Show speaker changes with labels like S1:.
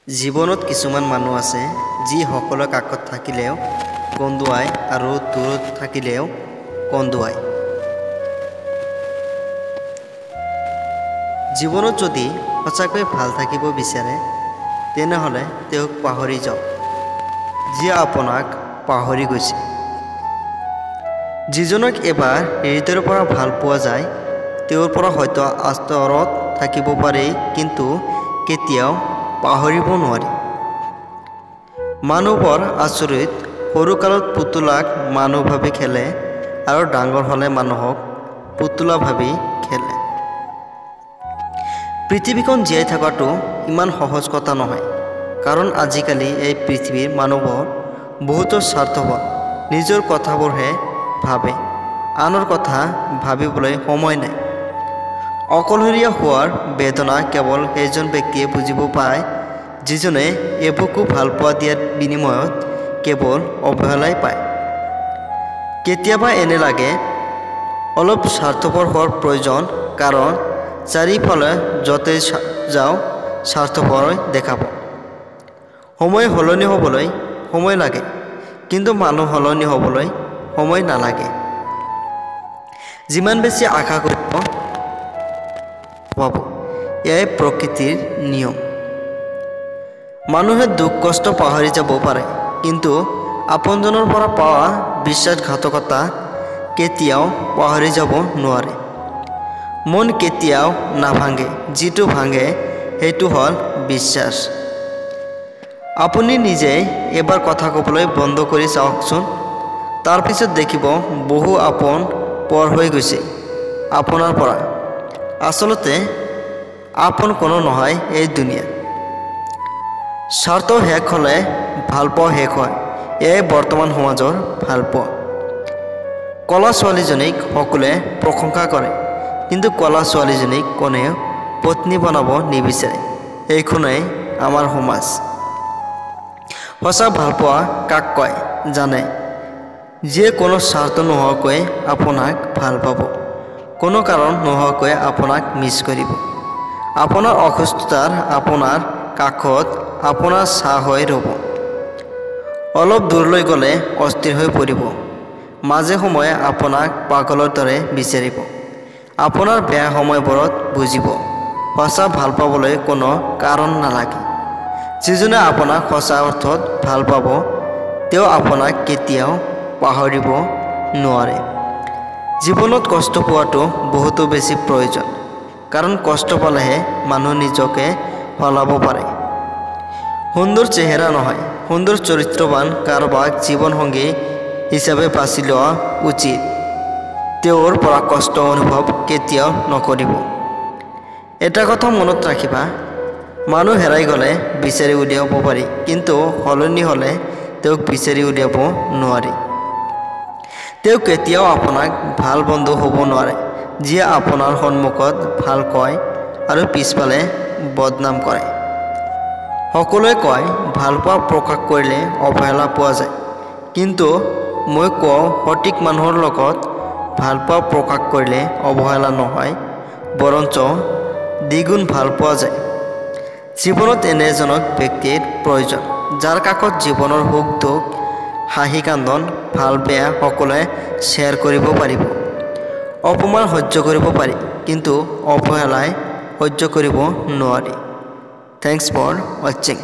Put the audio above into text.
S1: জীৱনত কিছুমান মানুহ আছে যি সকলোৰে কাষত থাকিলেও কন্দুৱাই আৰু দূৰত থাকিলেও কন্দুৱাই। জীৱনত যদি সঁচাকৈ ভাল থাকিব বিচাৰে তেনেহ'লে তেওঁক পাহৰি যাওক যিয়ে আপোনাক পাহৰি গৈছে। যিজনক এবাৰ হৃদয়ৰ পৰা ভাল পোৱা যায় তেওঁৰ পৰা হয়তো আঁতৰত থাকিব পাৰে কিন্তু কেতিয়াও পাহৰিব নোৱাৰি। মানুহবোৰ আচৰিত, সৰুকালত পুতলাক মানুহ ভাবি খেলে আৰু ডাঙৰ হ'লে মানুহক পুতলা ভাবি খেলে। পৃথিৱীখন জীয়াই থকাটো ইমান সহজ কথা নহয়, কাৰণ আজিকালি এই পৃথিৱীৰ মানুহবোৰ বহুতো স্বাৰ্থপৰ, নিজৰ কথাবোৰহে ভাবে, আনৰ কথা ভাবিবলৈ সময় নাই। অকলশৰীয়া হোৱাৰ বেদনা কেৱল সেইজন ব্যক্তিয়ে বুজিব পায় যিজনে এবুকু ভালপোৱা দিয়াৰ বিনিময়ত কেৱল অৱহেলাই পায়। কেতিয়াবা এনে লাগে অলপ স্বাৰ্থপৰ হোৱাৰ প্ৰয়োজন, কাৰণ চাৰিওফালে য'তেই যাওঁ স্বাৰ্থপৰ দেখাব। সময় সলনি হ'বলৈ সময় লাগে, কিন্তু মানুহ সলনি হ'বলৈ সময় নালাগে। যিমান বেছি আশা কৰিব পাব, এয়াই প্ৰকৃতিৰ নিয়ম। মানুহে দুখ কষ্ট পাহৰি যাব পাৰে, কিন্তু আপোনজনৰ পৰা পোৱা বিশ্বাসঘাতকতা কেতিয়াও পাহৰি যাব নোৱাৰে। মন কেতিয়াও নাভাঙে, যিটো ভাঙে সেইটো হ'ল বিশ্বাস। আপুনি নিজেই এবাৰ কথা ক'বলৈ বন্ধ কৰি চাওকচোন, তাৰপিছত দেখিব বহু আপোন পৰ হৈ গৈছে আপোনাৰ পৰা। আচলতে আপোন কোনো নহয় এই দুনিয়াত। স্বাৰ্থ শেষ হ'লে ভালপোৱা শেষ হয়, এয়াই বৰ্তমান সমাজৰ ভালপোৱা। ক'লা ছোৱালীজনীক সকলোৱে প্ৰশংসা কৰে, কিন্তু ক'লা ছোৱালীজনীক কোনেও পত্নী বনাব নিবিচাৰে। এইখনেই আমাৰ সমাজ। সঁচা ভালপোৱা কাক কয় জানে? যিয়ে কোনো স্বাৰ্থ নোহোৱাকৈ আপোনাক ভাল পাব, কোনো কাৰণ নোহোৱাকৈ আপোনাক মিছ কৰিব, আপোনাৰ অসুস্থতাৰ আপোনাৰ কাষত আপোনাৰ ছাঁ হৈ ৰ'ব, অলপ দূৰলৈ গ'লে অস্থিৰ হৈ পৰিব, মাজে সময়ে আপোনাক পাগলৰ দৰে বিচাৰিব, আপোনাৰ বেয়া সময়বোৰত বুজিব। সঁচা ভাল পাবলৈ কোনো কাৰণ নালাগে। যিজনে আপোনাক সঁচা অৰ্থত ভাল পাব তেওঁ আপোনাক কেতিয়াও পাহৰিব নোৱাৰে। জীৱনত কষ্ট পোৱাটো বহুতো বেছি প্ৰয়োজন, কাৰণ কষ্ট পালেহে মানুহ নিজকে সলাব পাৰে। সুন্দৰ চেহেৰা নহয়, সুন্দৰ চৰিত্ৰৱান কাৰোবাক জীৱনসংগী হিচাপে বাছি লোৱা উচিত। তেওঁৰ পৰা কষ্ট অনুভৱ কেতিয়াও নকৰিব। এটা কথা মনত ৰাখিবা, মানুহ হেৰাই গ'লে বিচাৰি উলিয়াব পাৰি, কিন্তু সলনি হ'লে তেওঁক বিচাৰি উলিয়াব নোৱাৰি। তেওঁ কেতিয়াও আপোনাক ভাল বন্ধু হ'ব নোৱাৰে, যিয়ে আপোনাৰ সন্মুখত ভাল কয় আৰু পিছফালে বদনাম কৰে। সকলোৱে কয় ভালপোৱা প্ৰকাশ কৰিলে অৱহেলা পোৱা যায়, কিন্তু মই কওঁ সঠিক মানুহৰ লগত ভালপোৱা প্ৰকাশ কৰিলে অৱহেলা নহয়, বৰঞ্চ দ্বিগুণ ভাল পোৱা যায়। জীৱনত এনে এজনক ব্যক্তিৰ প্ৰয়োজন, যাৰ কাষত জীৱনৰ সুখ দুখ, হাঁহি কান্দোন, ভাল বেয়া সকলোৱে শ্বেয়াৰ কৰিব পাৰিব। অপমান সহ্য কৰিব পাৰি, কিন্তু অৱহেলাই সহ্য কৰিব নোৱাৰি। Thanks for watching.